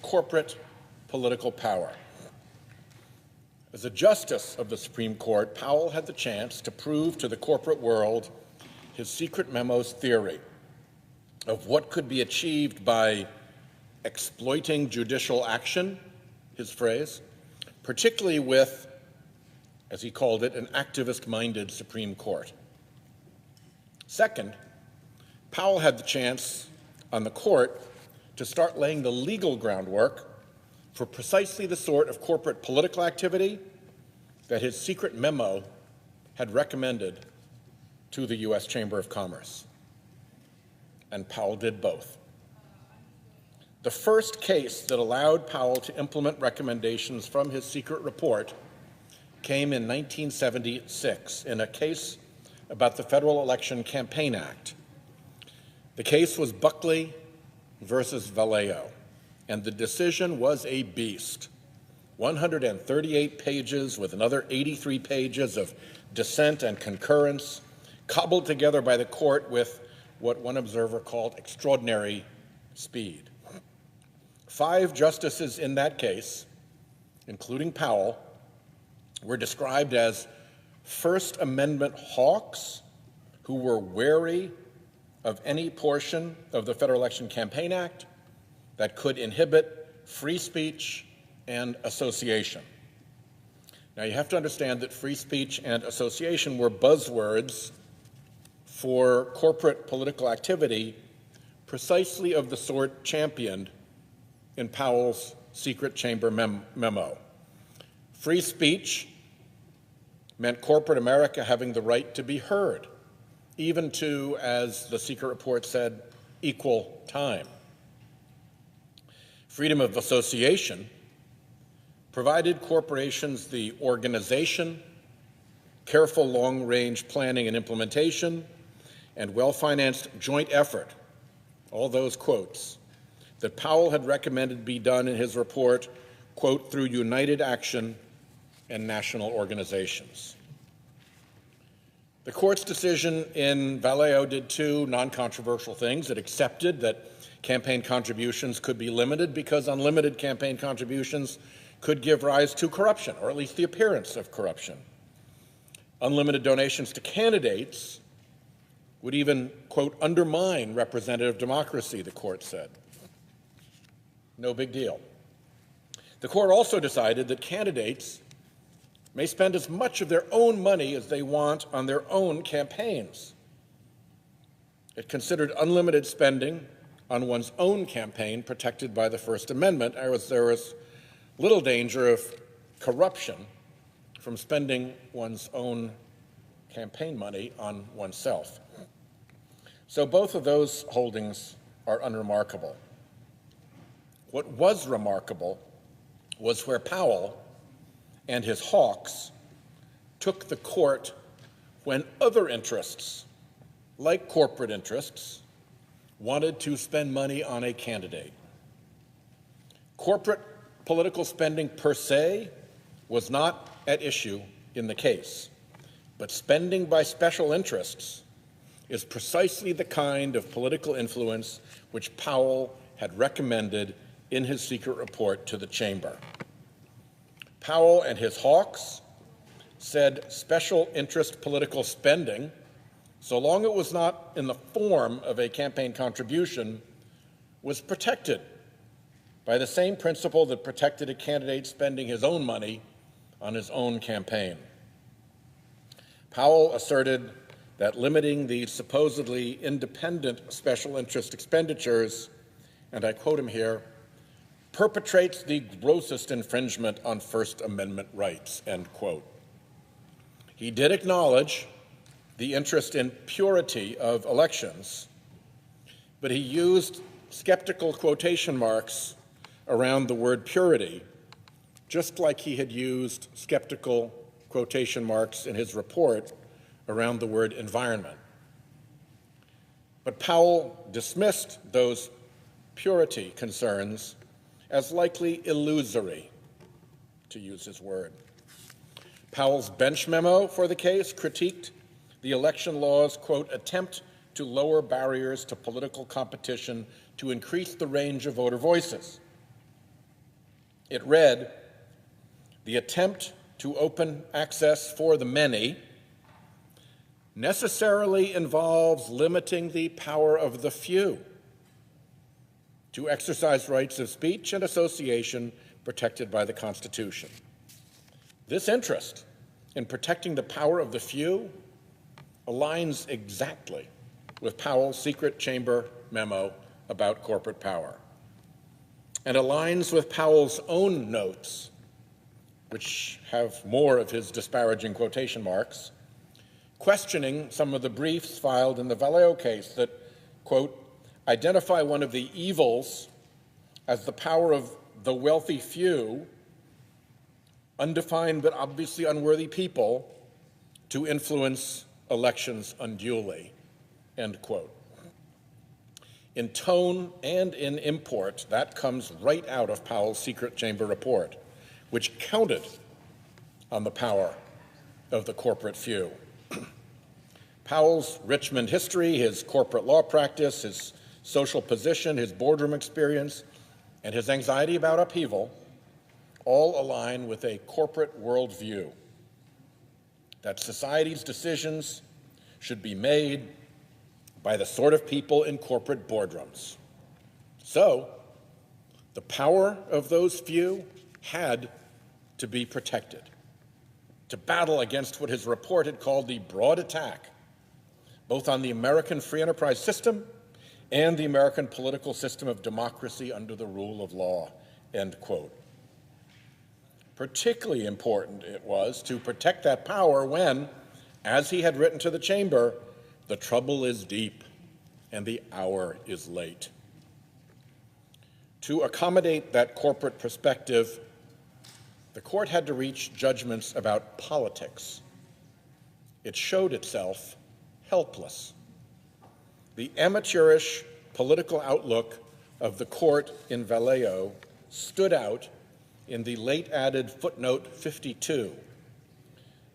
corporate political power. As a justice of the Supreme Court, Powell had the chance to prove to the corporate world his secret memo's theory of what could be achieved by exploiting judicial action, his phrase, particularly with, as he called it, an activist-minded Supreme Court. Second, Powell had the chance on the court to start laying the legal groundwork for precisely the sort of corporate political activity that his secret memo had recommended to the U.S. Chamber of Commerce. And Powell did both. The first case that allowed Powell to implement recommendations from his secret report came in 1976 in a case about the Federal Election Campaign Act. The case was Buckley versus Valeo, and the decision was a beast. 138 pages with another 83 pages of dissent and concurrence, cobbled together by the court with what one observer called extraordinary speed. 5 justices in that case, including Powell, were described as First Amendment hawks who were wary of any portion of the Federal Election Campaign Act that could inhibit free speech and association. Now, you have to understand that free speech and association were buzzwords for corporate political activity precisely of the sort championed in Powell's secret chamber memo. Free speech meant corporate America having the right to be heard, even to, as the secret report said, equal time. Freedom of association provided corporations the organization, careful long-range planning and implementation, and well-financed joint effort, all those quotes, that Powell had recommended be done in his report, quote, through united action and national organizations. The court's decision in Valeo did 2 non-controversial things. It accepted that campaign contributions could be limited because unlimited campaign contributions could give rise to corruption, or at least the appearance of corruption. Unlimited donations to candidates would even, quote, undermine representative democracy, the court said. No big deal. The court also decided that candidates may spend as much of their own money as they want on their own campaigns. It considered unlimited spending on one's own campaign protected by the First Amendment, as there was little danger of corruption from spending one's own campaign money on oneself. So both of those holdings are unremarkable. What was remarkable was where Powell and his hawks took the court when other interests, like corporate interests, wanted to spend money on a candidate. Corporate political spending per se was not at issue in the case, but spending by special interests is precisely the kind of political influence which Powell had recommended in his secret report to the chamber. Powell and his hawks said special interest political spending, so long it was not in the form of a campaign contribution, was protected by the same principle that protected a candidate spending his own money on his own campaign. Powell asserted that limiting the supposedly independent special interest expenditures, and I quote him here, perpetrates the grossest infringement on First Amendment rights, end quote. He did acknowledge the interest in purity of elections, but he used skeptical quotation marks around the word purity, just like he had used skeptical quotation marks in his report around the word environment. But Powell dismissed those purity concerns as likely illusory, to use his word. Powell's bench memo for the case critiqued the election law's, quote, attempt to lower barriers to political competition to increase the range of voter voices. It read, "The attempt to open access for the many necessarily involves limiting the power of the few to exercise rights of speech and association protected by the Constitution." This interest in protecting the power of the few aligns exactly with Powell's secret chamber memo about corporate power, and aligns with Powell's own notes, which have more of his disparaging quotation marks, questioning some of the briefs filed in the Valeo case that, quote, identify one of the evils as the power of the wealthy few, undefined but obviously unworthy people, to influence elections unduly, end quote. In tone and in import, that comes right out of Powell's secret chamber report, which counted on the power of the corporate few. Powell's Richmond history, his corporate law practice, his social position, his boardroom experience, and his anxiety about upheaval all align with a corporate worldview that society's decisions should be made by the sort of people in corporate boardrooms. So, the power of those few had to be protected, to battle against what his report had called the broad attack, both on the American free enterprise system and the American political system of democracy under the rule of law, end quote. Particularly important it was to protect that power when, as he had written to the chamber, the trouble is deep and the hour is late. To accommodate that corporate perspective, the court had to reach judgments about politics. It showed itself helpless. The amateurish political outlook of the court in Valeo stood out in the late added footnote 52,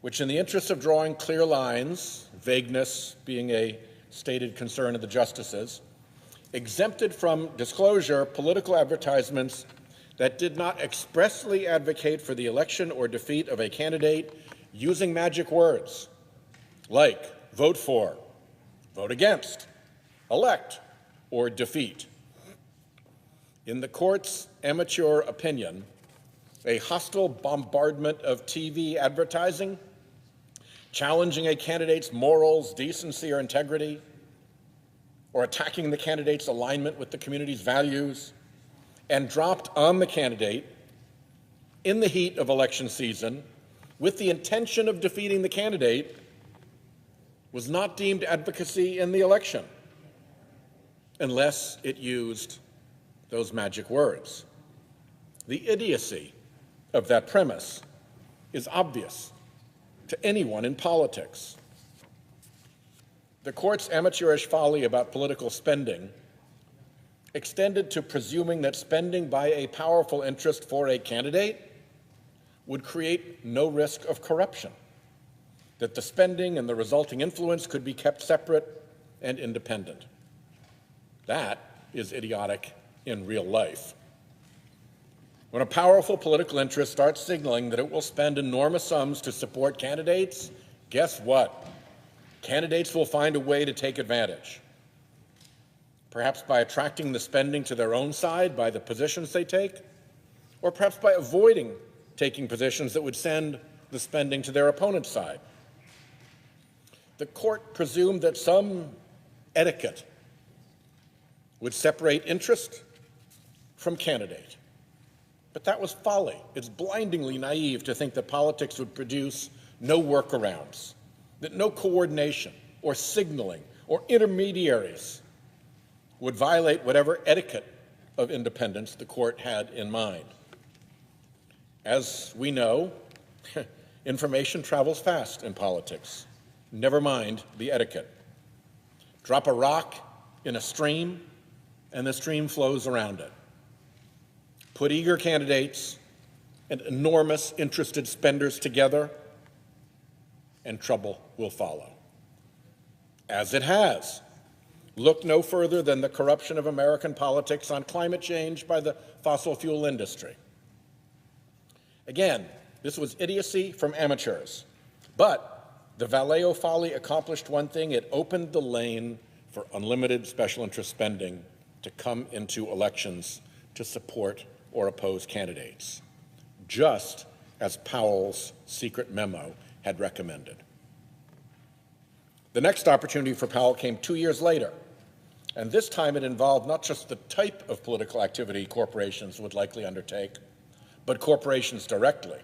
which, in the interest of drawing clear lines, vagueness being a stated concern of the justices, exempted from disclosure political advertisements that did not expressly advocate for the election or defeat of a candidate using magic words like vote for, vote against, elect, or defeat. In the court's amateur opinion, a hostile bombardment of TV advertising challenging a candidate's morals, decency, or integrity, or attacking the candidate's alignment with the community's values, and dropped on the candidate in the heat of election season with the intention of defeating the candidate was not deemed advocacy in the election unless it used those magic words. The idiocy of that premise is obvious to anyone in politics. The court's amateurish folly about political spending extended to presuming that spending by a powerful interest for a candidate would create no risk of corruption, that the spending and the resulting influence could be kept separate and independent. That is idiotic in real life. When a powerful political interest starts signaling that it will spend enormous sums to support candidates, guess what? Candidates will find a way to take advantage, perhaps by attracting the spending to their own side by the positions they take, or perhaps by avoiding taking positions that would send the spending to their opponent's side. The court presumed that some etiquette would separate interest from candidate. But that was folly. It's blindingly naive to think that politics would produce no workarounds, that no coordination or signaling or intermediaries would violate whatever etiquette of independence the court had in mind. As we know, information travels fast in politics. Never mind the etiquette. Drop a rock in a stream, and the stream flows around it. Put eager candidates and enormous interested spenders together, and trouble will follow. As it has. Look no further than the corruption of American politics on climate change by the fossil fuel industry, Again, this was idiocy from amateurs. But the Valeo folly accomplished one thing: it opened the lane for unlimited special interest spending to come into elections to support or oppose candidates, just as Powell's secret memo had recommended. The next opportunity for Powell came 2 years later, and this time it involved not just the type of political activity corporations would likely undertake, but corporations directly.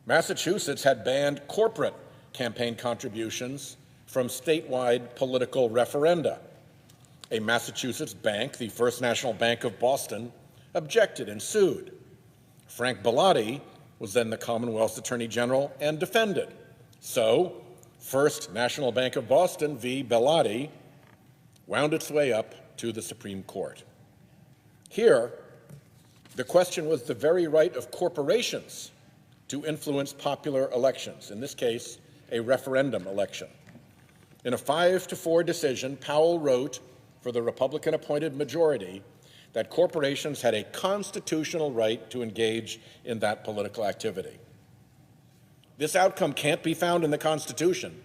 Massachusetts had banned corporate campaign contributions from statewide political referenda. A Massachusetts bank, the First National Bank of Boston, objected and sued. Frank Bellotti was then the Commonwealth's Attorney General and defended. So, First National Bank of Boston v. Bellotti wound its way up to the Supreme Court. Here, the question was the very right of corporations to influence popular elections, in this case, a referendum election. In a 5-4 decision, Powell wrote for the Republican-appointed majority that corporations had a constitutional right to engage in that political activity. This outcome can't be found in the Constitution,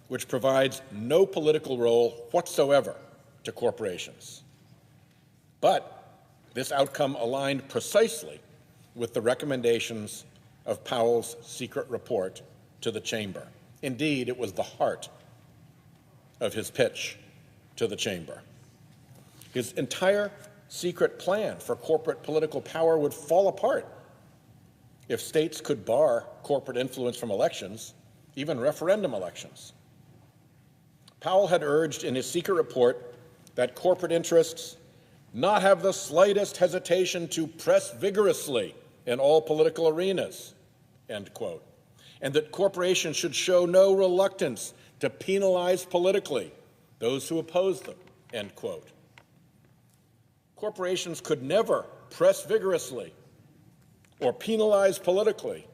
which provides no political role whatsoever to corporations. But this outcome aligned precisely with the recommendations of Powell's secret report to the chamber. Indeed, it was the heart of his pitch to the chamber. His entire secret plan for corporate political power would fall apart if states could bar corporate influence from elections, even referendum elections. Powell had urged in his secret report that corporate interests not have the slightest hesitation to press vigorously in all political arenas, end quote, and that corporations should show no reluctance to penalize politically those who oppose them, end quote. Corporations could never press vigorously or penalize politically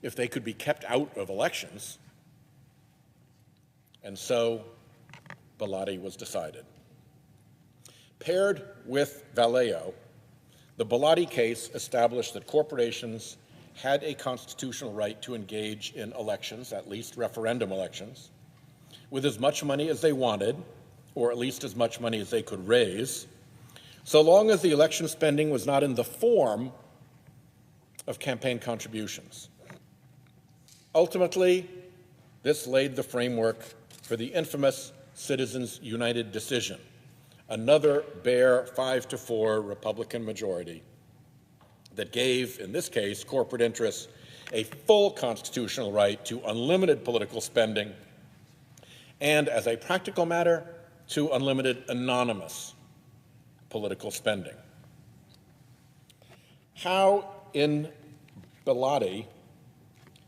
if they could be kept out of elections. And so Bellotti was decided. Paired with Valeo, the Bellotti case established that corporations had a constitutional right to engage in elections, at least referendum elections, with as much money as they wanted, or at least as much money as they could raise, so long as the election spending was not in the form of campaign contributions. Ultimately, this laid the framework for the infamous Citizens United decision, another bare 5-4 Republican majority that gave, in this case, corporate interests a full constitutional right to unlimited political spending and, as a practical matter, to unlimited anonymous political spending. How in Bellotti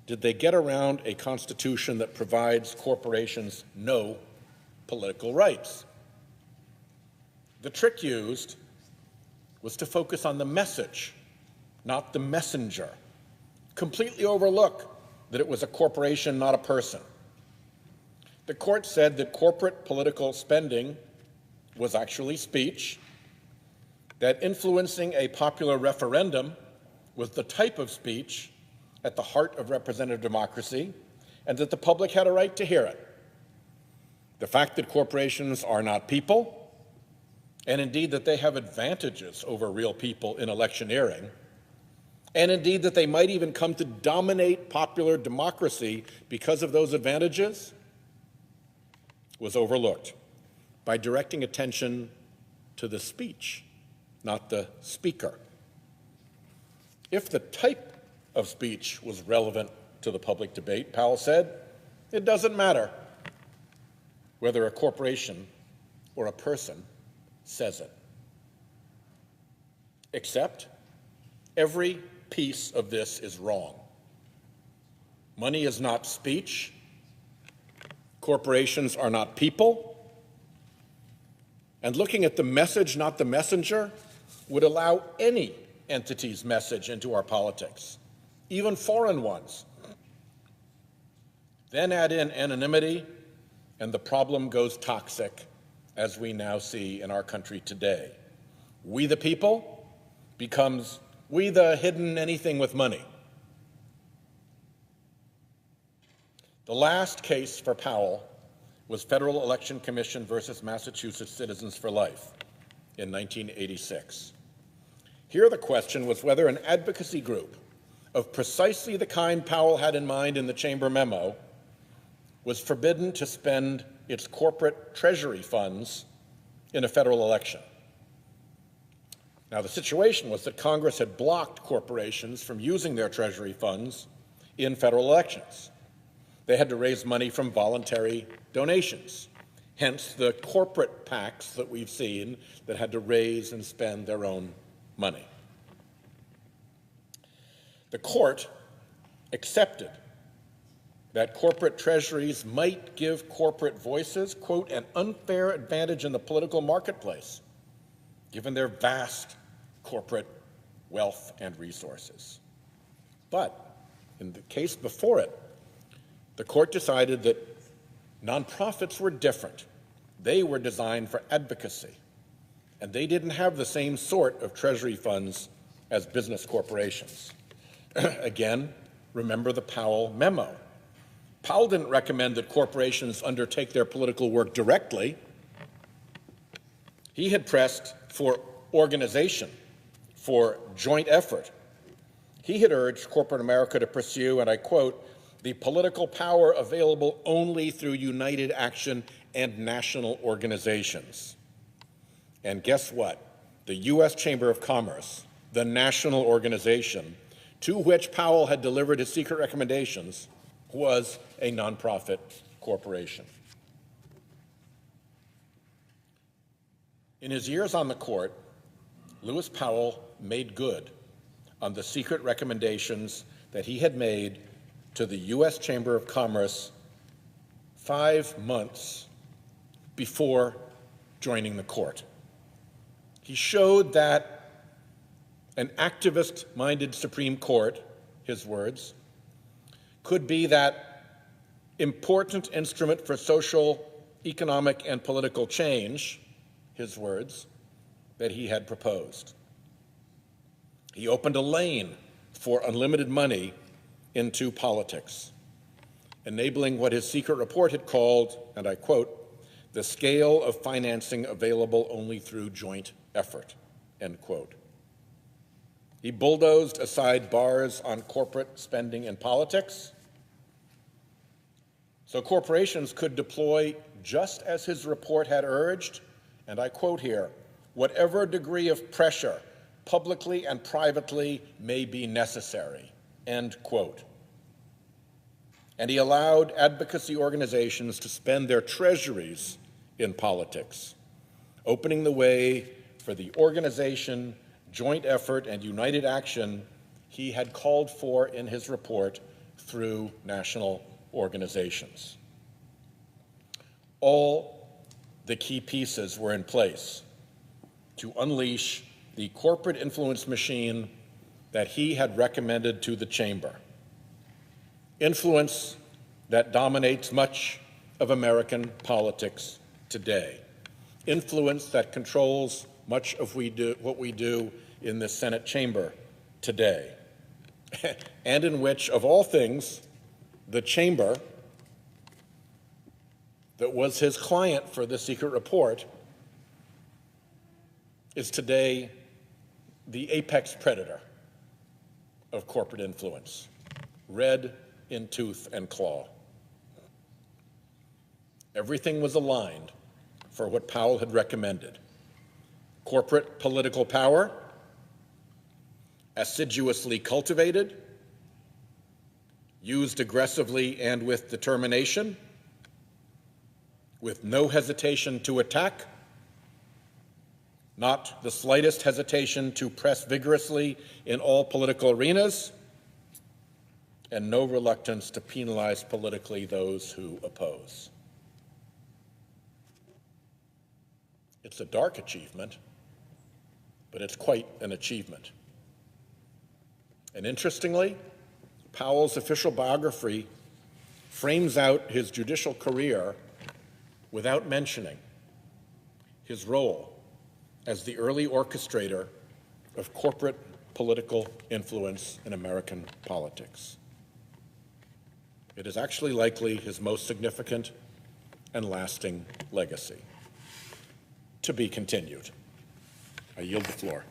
did they get around a constitution that provides corporations no political rights? The trick used was to focus on the message, not the messenger. Completely overlook that it was a corporation, not a person. The court said that corporate political spending was actually speech, that influencing a popular referendum was the type of speech at the heart of representative democracy, and that the public had a right to hear it. The fact that corporations are not people, and indeed that they have advantages over real people in electioneering, and indeed that they might even come to dominate popular democracy because of those advantages, was overlooked by directing attention to the speech, not the speaker. If the type of speech was relevant to the public debate, Powell said, it doesn't matter whether a corporation or a person says it. Except every piece of this is wrong. Money is not speech. Corporations are not people. And looking at the message, not the messenger, would allow any entity's message into our politics, even foreign ones. Then add in anonymity, and the problem goes toxic, as we now see in our country today. We the people becomes We the hidden anything with money. The last case for Powell was Federal Election Commission versus Massachusetts Citizens for Life in 1986. Here the question was whether an advocacy group of precisely the kind Powell had in mind in the Chamber memo was forbidden to spend its corporate treasury funds in a federal election. Now, the situation was that Congress had blocked corporations from using their treasury funds in federal elections. They had to raise money from voluntary donations, hence the corporate PACs that we've seen that had to raise and spend their own money. The court accepted that corporate treasuries might give corporate voices, quote, an unfair advantage in the political marketplace, given their vast corporate wealth and resources. But in the case before it, the court decided that nonprofits were different. They were designed for advocacy, and they didn't have the same sort of treasury funds as business corporations. Again, remember the Powell memo. Powell didn't recommend that corporations undertake their political work directly. He had pressed for organization, for joint effort. He had urged corporate America to pursue, and I quote, the political power available only through united action and national organizations. And guess what? The U.S. Chamber of Commerce, the national organization to which Powell had delivered his secret recommendations, was a nonprofit corporation. In his years on the court, Lewis Powell made good on the secret recommendations that he had made to the U.S. Chamber of Commerce 5 months before joining the court. He showed that an activist-minded Supreme Court, his words, could be that important instrument for social, economic, and political change, his words, that he had proposed. He opened a lane for unlimited money into politics, enabling what his secret report had called, and I quote, the scale of financing available only through joint effort, end quote. He bulldozed aside bars on corporate spending in politics, so corporations could deploy, just as his report had urged, and I quote here, whatever degree of pressure, publicly and privately, may be necessary, end quote. And he allowed advocacy organizations to spend their treasuries in politics, opening the way for the organization, joint effort, and united action he had called for in his report through national organizations. All the key pieces were in place to unleash the corporate influence machine that he had recommended to the chamber. Influence that dominates much of American politics today. Influence that controls much of what we do in the Senate chamber today, and in which, of all things, the chamber that was his client for the secret report is today the apex predator of corporate influence, red in tooth and claw. Everything was aligned for what Powell had recommended. Corporate political power, assiduously cultivated, used aggressively and with determination, with no hesitation to attack, not the slightest hesitation to press vigorously in all political arenas, and no reluctance to penalize politically those who oppose. It's a dark achievement, but it's quite an achievement. And interestingly, Powell's official biography frames out his judicial career without mentioning his role as the early orchestrator of corporate political influence in American politics. It is actually likely his most significant and lasting legacy. To be continued. I yield the floor.